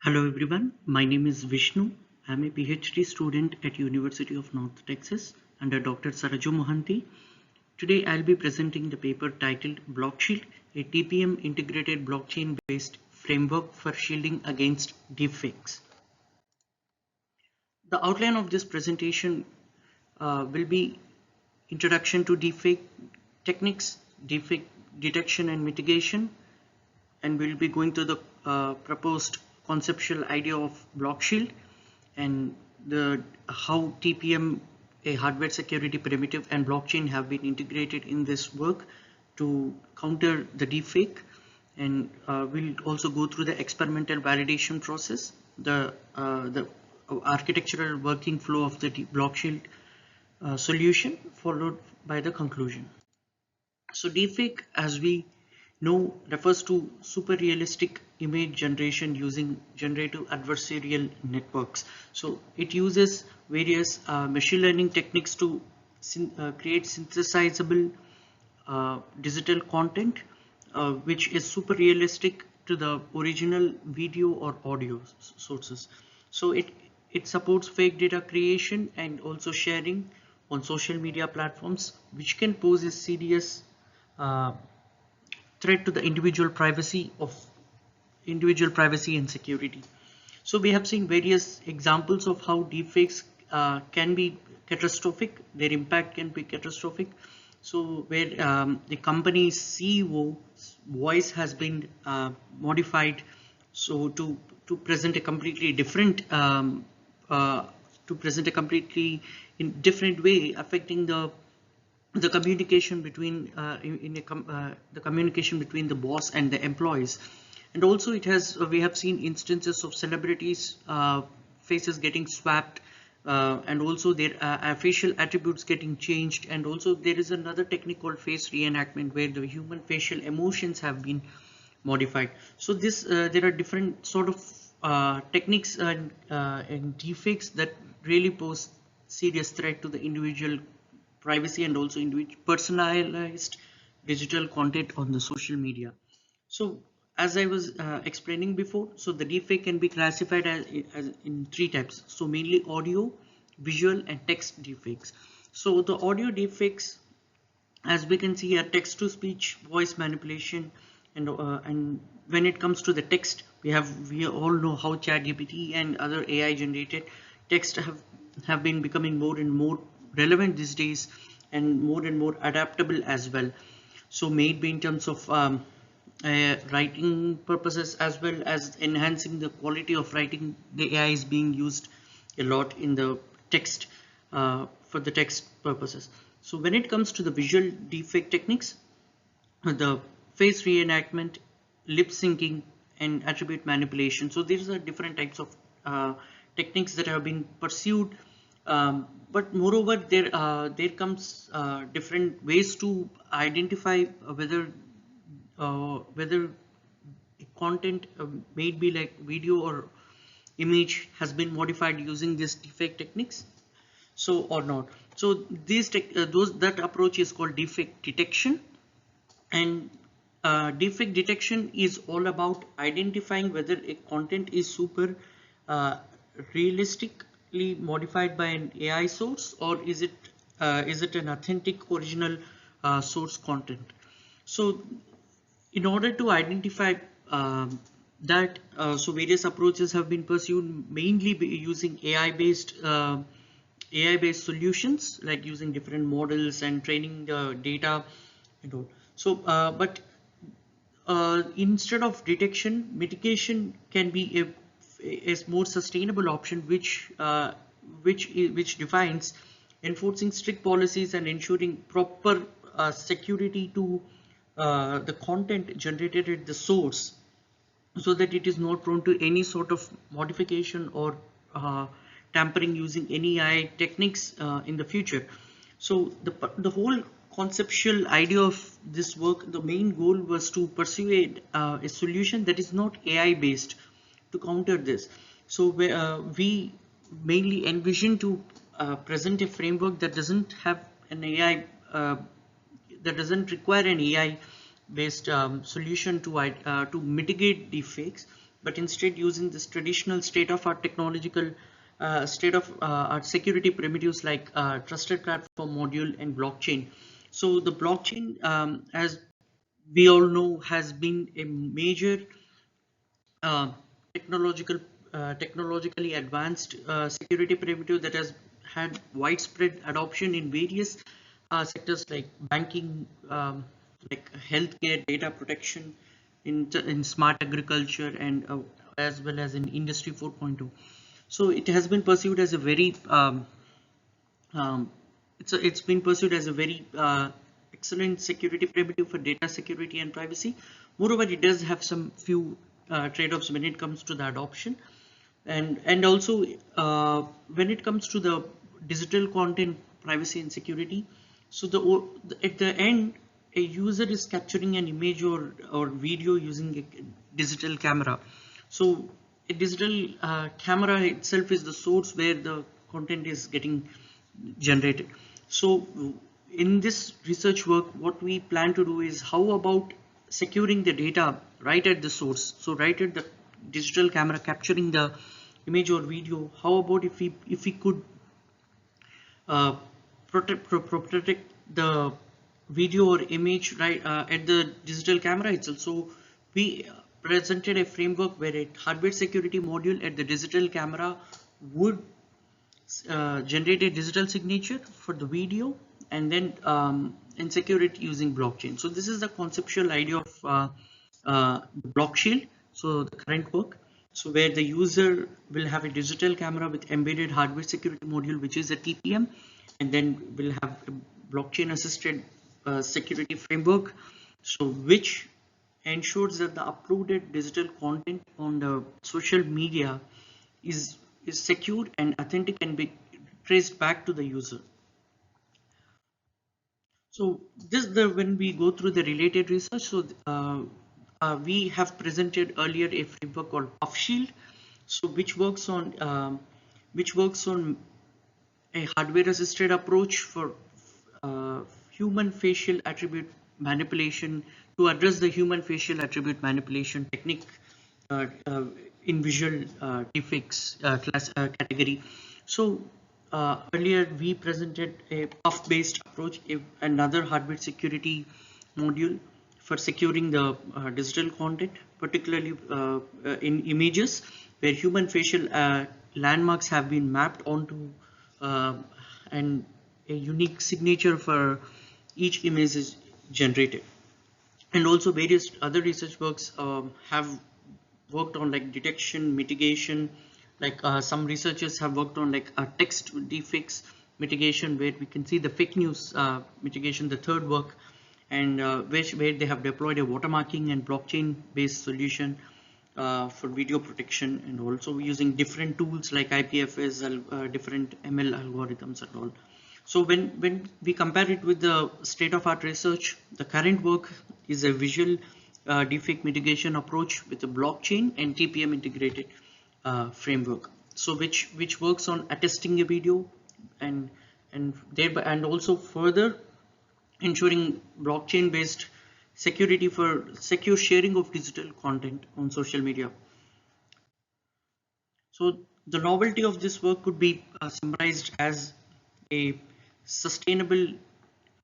Hello everyone, my name is Vishnu. I am a PhD student at University of North Texas under Dr. Saraju Mohanty. Today I'll be presenting the paper titled BlockShield, a TPM integrated blockchain based framework for shielding against deepfakes. The outline of this presentation will be introduction to deepfake techniques, deepfake detection and mitigation, and we'll be going to the proposed conceptual idea of BlockShield and the how TPM, a hardware security primitive, and blockchain have been integrated in this work to counter the deepfake. And we'll also go through the experimental validation process, the architectural working flow of the BlockShield solution, followed by the conclusion. So deepfake, as we know, refers to super realistic image generation using generative adversarial networks. So it uses various machine learning techniques to create synthesizable digital content which is super realistic to the original video or audio sources. So it supports fake data creation and also sharing on social media platforms, which can pose a serious uh, threat to the individual privacy and security. So we have seen various examples of how deepfakes can be catastrophic. Their impact can be catastrophic. So where the company's CEO's voice has been modified so to present a completely different uh, to present a completely in different way, affecting the communication between the communication between the boss and the employees. And also it has we have seen instances of celebrities faces getting swapped, and also their facial attributes getting changed, and also there is another technique called face reenactment where the human facial emotions have been modified. So this there are different sort of techniques and deepfakes that really pose serious threat to the individual privacy and also individual personalized digital content on the social media. So as I was explaining before, so the deepfake can be classified as in three types. So mainly audio, visual and text deepfakes. So the audio deepfakes, as we can see here, text to speech, voice manipulation, and when it comes to the text, we all know how ChatGPT and other AI generated text have been becoming more and more relevant these days and more adaptable as well. So maybe in terms of writing purposes as well as enhancing the quality of writing, the AI is being used a lot in the text for the text purposes. So when it comes to the visual deepfake techniques, the face reenactment, lip syncing, and attribute manipulation. So these are different types of techniques that have been pursued. But moreover, there comes different ways to identify whether content may be like video or image has been modified using these deepfake techniques, so or not. So that approach is called deepfake detection. And deepfake detection is all about identifying whether a content is super uh, realistically modified by an AI source, or is it an authentic original source content. So in order to identify so various approaches have been pursued, mainly using AI-based solutions, like using different models and training the data and all. So, but instead of detection, mitigation can be a more sustainable option, which defines enforcing strict policies and ensuring proper security to the content generated at the source, so that it is not prone to any sort of modification or tampering using any AI techniques in the future. So the whole conceptual idea of this work, the main goal was to pursue a solution that is not AI based to counter this. So we mainly envision to present a framework that doesn't have an AI that doesn't require an AI based solution to mitigate deepfakes, but instead using this traditional state-of-art technological state-of-art security primitives like trusted platform module and blockchain. So the blockchain, as we all know, has been a major uh, technological technologically advanced security primitive that has had widespread adoption in various sectors like banking, like healthcare, data protection, in smart agriculture, and as well as in industry 4.0. So it has been perceived as a very um, it's been pursued as a very excellent security primitive for data security and privacy. Moreover, it does have some few trade-offs when it comes to the adoption, and also when it comes to the digital content privacy and security. So at the end, a user is capturing an image or video using a digital camera. So a digital camera itself is the source where the content is getting generated. So in this research work, what we plan to do is how about securing the data right at the source. So right at the digital camera capturing the image or video, how about if we could uh, protect the video or image right at the digital camera itself. So we presented a framework where a hardware security module at the digital camera would generate a digital signature for the video, and secure it using blockchain. So this is the conceptual idea of the BlockShield. So the current work, so where the user will have a digital camera with embedded hardware security module, which is a TPM, and then will have a blockchain assisted security framework, so which ensures that the uploaded digital content on the social media is secure and authentic and be traced back to the user. So when we go through the related research, so we have presented earlier a framework called BlockShield, so which works on a hardware assisted approach for human facial attribute manipulation, to address the human facial attribute manipulation technique uh, uh, in visual deepfakes category. So earlier we presented a puff based approach, another hardware security module for securing the digital content, particularly in images where human facial landmarks have been mapped onto uh, and a unique signature for each image is generated. And also various other research works have worked on like detection mitigation, like some researchers have worked on like text deepfakes mitigation, where we can see the fake news mitigation, the third work, and where they have deployed a watermarking and blockchain based solution for video protection, and also using different tools like IPFS, different ML algorithms and all. So when we compare it with the state of art research, the current work is a visual deepfake mitigation approach with a blockchain and TPM integrated framework. So which works on attesting a video and thereby and also further ensuring blockchain based security for secure sharing of digital content on social media. So the novelty of this work could be summarized as a sustainable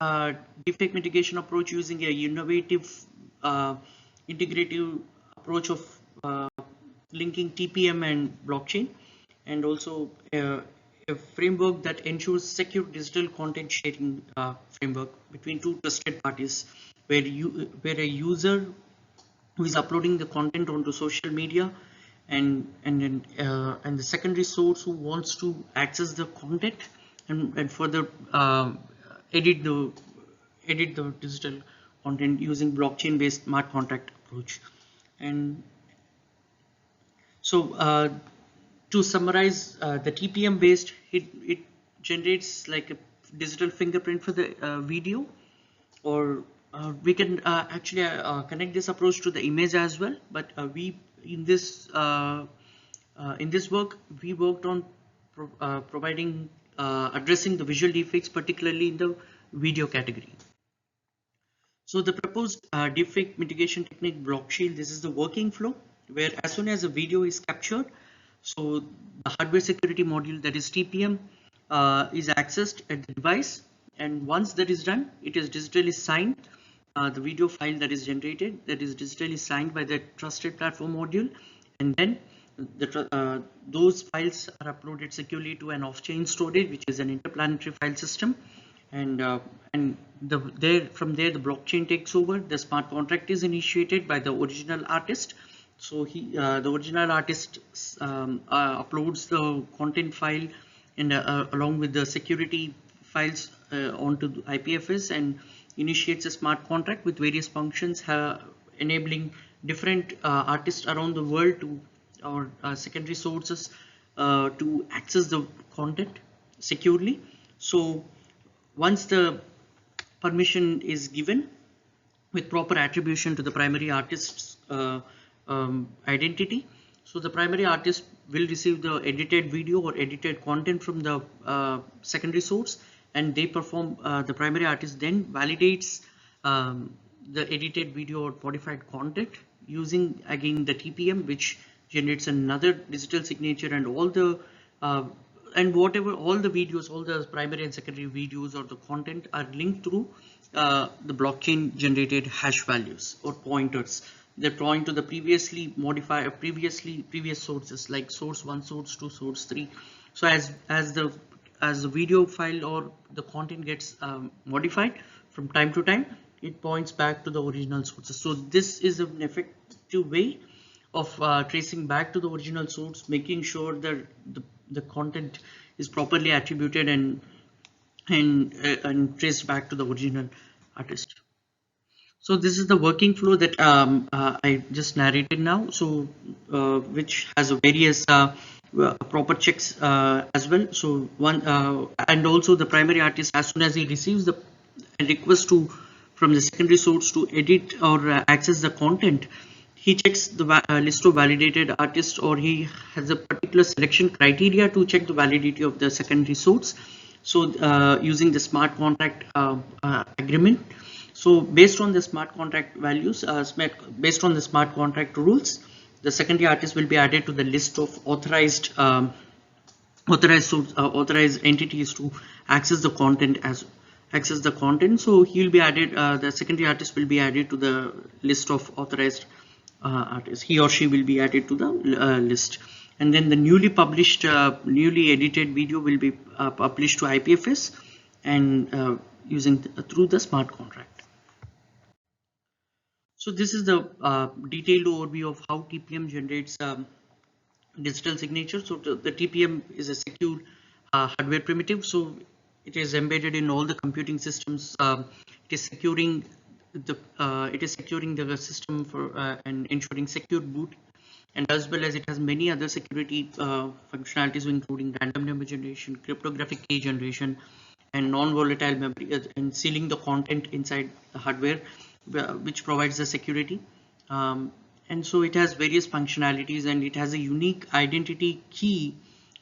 uh, defect mitigation approach using a innovative integrative approach of linking TPM and blockchain, and also a framework that ensures secure digital content sharing framework between two trusted parties, where a user who is uploading the content onto social media and the secondary source who wants to access the content and further edit the digital content using blockchain based smart contract approach. And so to summarize, the TPM based, it generates like a digital fingerprint for the video, or we can actually connect this approach to the image as well, but we in this work we worked on providing addressing the visual defects, particularly in the video category. So the proposed deepfake mitigation technique BlockShield, this is the working flow. where as soon as a video is captured, so the hardware security module, that is TPM, is accessed at the device, and once that is done, it is digitally signed. The video file that is generated, that is digitally signed by the trusted platform module, and then those files are uploaded securely to an off-chain storage, which is an interplanetary file system, and from there the blockchain takes over. The smart contract is initiated by the original artist. So the original artist uploads the content file and along with the security files onto the IPFS, and initiates a smart contract with various functions enabling different artists around the world to, or secondary sources, to access the content securely. So once the permission is given with proper attribution to the primary artist's identity, so the primary artist will receive the edited video or edited content from the secondary source, and they perform, the primary artist then validates the edited video or modified content using again the TPM, which generates another digital signature, and all the whatever, all the videos, all the primary and secondary videos or the content are linked through the blockchain generated hash values or pointers. They point to the previously modified, previous sources like source 1, source 2, source 3. So as the video file or the content gets modified from time to time, it points back to the original sources. So this is an effective way of tracing back to the original source, making sure that the content is properly attributed and traced back to the original artist. So this is the working flow that I just narrated now. So which has various proper checks as well. So one and also the primary artist, as soon as he receives the request from the secondary source to edit or access the content, he checks the list of validated artists, or he has a particular selection criteria to check the validity of the secondary source. So using the smart contract agreement. So based on the smart contract values, based on the smart contract rules, the secondary artist will be added to the list of authorized entities to access the content. So he will be added. The secondary artist will be added to the list of authorized artists. He or she will be added to the list, and then the newly published, newly edited video will be published to IPFS and through the smart contract. So this is the detailed overview of how TPM generates digital signature. So the TPM is a secure hardware primitive. So it is embedded in all the computing systems. It is securing the system for and ensuring secure boot, and as well as it has many other security functionalities, including random number generation, cryptographic key generation, and non-volatile memory, and sealing the content inside the hardware, which provides the security. And so it has various functionalities, and it has a unique identity key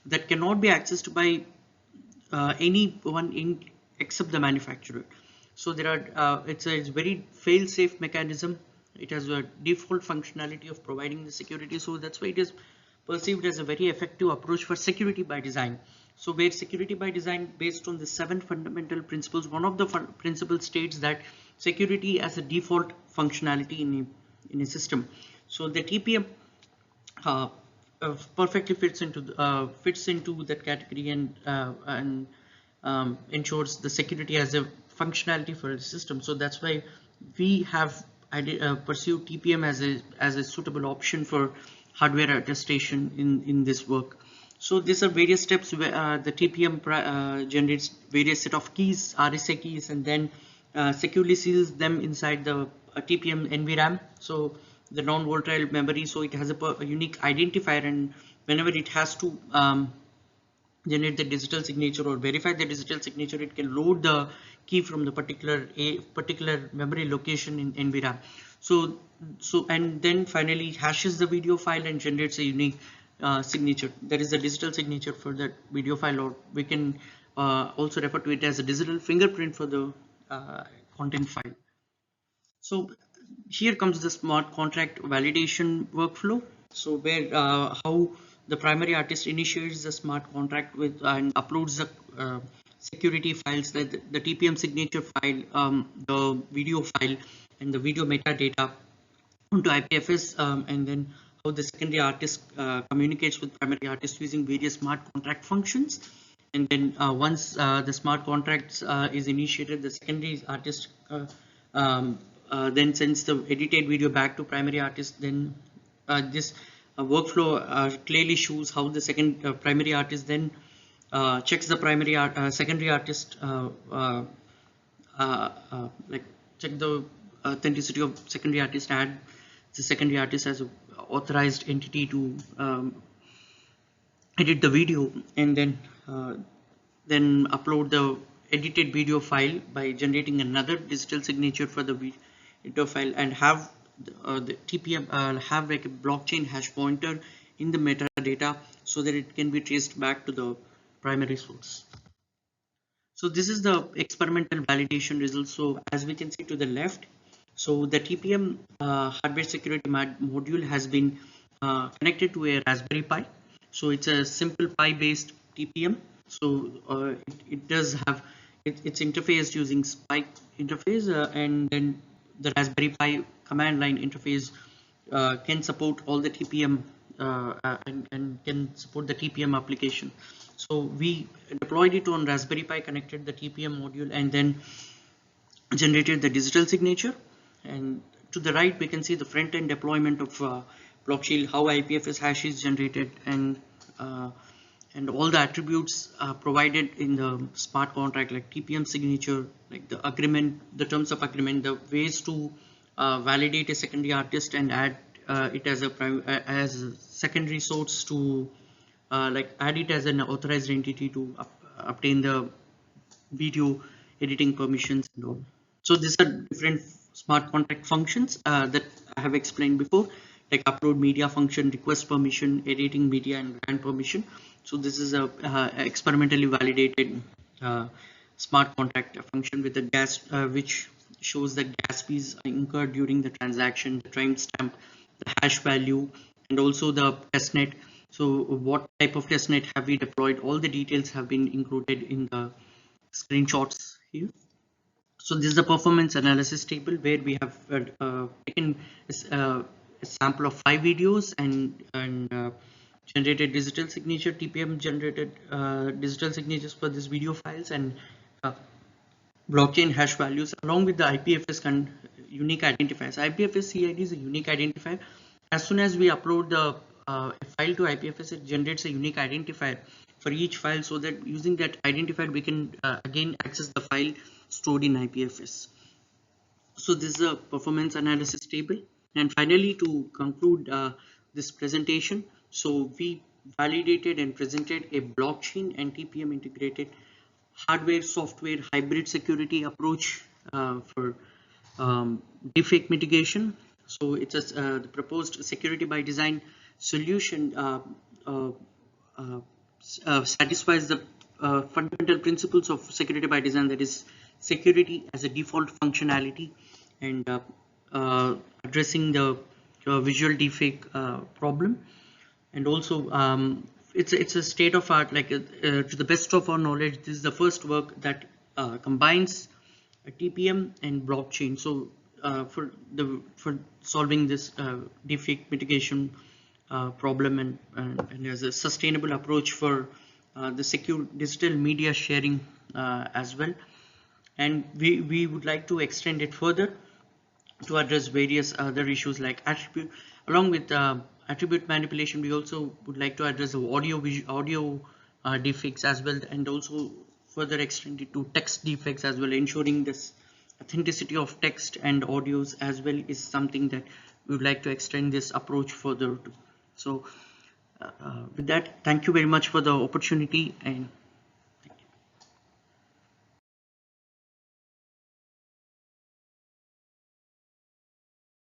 that cannot be accessed by anyone except the manufacturer. So there are it's a very fail-safe mechanism. It has a default functionality of providing the security, so that's why it is perceived as a very effective approach for security by design. So where security by design based on the 7 fundamental principles, one of the principles states that security as a default functionality in a system. So the TPM perfectly fits into that category and ensures the security as a functionality for the system. So that's why we have pursued TPM as a suitable option for hardware attestation in this work. So these are various steps where the TPM generates various set of keys, RSA keys, and then securely seals them inside the TPM NVRAM. So the non-volatile memory, so it has a unique identifier, and whenever it has to generate the digital signature or verify the digital signature, it can load the key from the particular memory location in NVRAM. So and then finally hashes the video file and generates a unique signature. There is a digital signature for that video file, or we can also refer to it as a digital fingerprint for the content file. So here comes the smart contract validation workflow. So where how the primary artist initiates the smart contract with and uploads the security files, the TPM signature file, the video file, and the video metadata onto IPFS, and then how the secondary artist communicates with primary artist using various smart contract functions. And then once the smart contracts is initiated, the secondary artist um, then sends the edited video back to primary artist. Then this workflow clearly shows how the primary artist then checks the secondary artist like check the authenticity of secondary artist, add the secondary artist as an authorized entity to edit the video, and then upload the edited video file by generating another digital signature for the video file, and have the TPM have like a blockchain hash pointer in the metadata so that it can be traced back to the primary source. So this is the experimental validation result. So as we can see to the left, so the TPM hardware security module has been connected to a Raspberry Pi. So it's a simple Pi based TPM. So it does have its interface using Spike interface, and then the Raspberry Pi command line interface can support all the TPM and can support the TPM application. So we deployed it on Raspberry Pi, connected the TPM module, and then generated the digital signature. And to the right, we can see the front-end deployment of BlockShield, how IPFS hash is generated, and all the attributes provided in the smart contract, like TPM signature, like the agreement, the terms of agreement, the ways to validate a secondary artist and add it as a secondary source to like add it as an authorized entity to obtain the video editing permissions and all. So these are different smart contract functions that I have explained before, like upload media function, request permission, editing media, and grant permission. So this is a experimentally validated smart contract function with the gas which shows the gas fees incurred during the transaction, the timestamp, the hash value, and also the testnet. So what type of testnet have we deployed? All the details have been included in the screenshots here. So this is the performance analysis table where we have taken a sample of 5 videos and generated digital signature, TPM generated digital signatures for these video files, and blockchain hash values along with the IPFS unique identifiers. IPFS CID is a unique identifier. As soon as we upload the a file to IPFS, it generates a unique identifier for each file, so that using that identifier we can again access the file stored in IPFS. So this is a performance analysis table. And finally, to conclude this presentation, so we validated and presented a blockchain and TPM integrated hardware software hybrid security approach for deepfake mitigation. So it's the proposed security by design solution satisfies the fundamental principles of security by design, that is security as a default functionality, and addressing the visual deepfake problem. And also it's a state of art, like to the best of our knowledge, this is the first work that combines a TPM and blockchain. So for solving this deepfake mitigation problem, and as a sustainable approach for the secure digital media sharing as well. And we would like to extend it further to address various other issues like attribute. Along with attribute manipulation, we also would like to address the audio deepfakes as well, and also further extend it to text deepfakes as well. Ensuring this authenticity of text and audios as well is something that we would like to extend this approach further to. So with that, thank you very much for the opportunity, and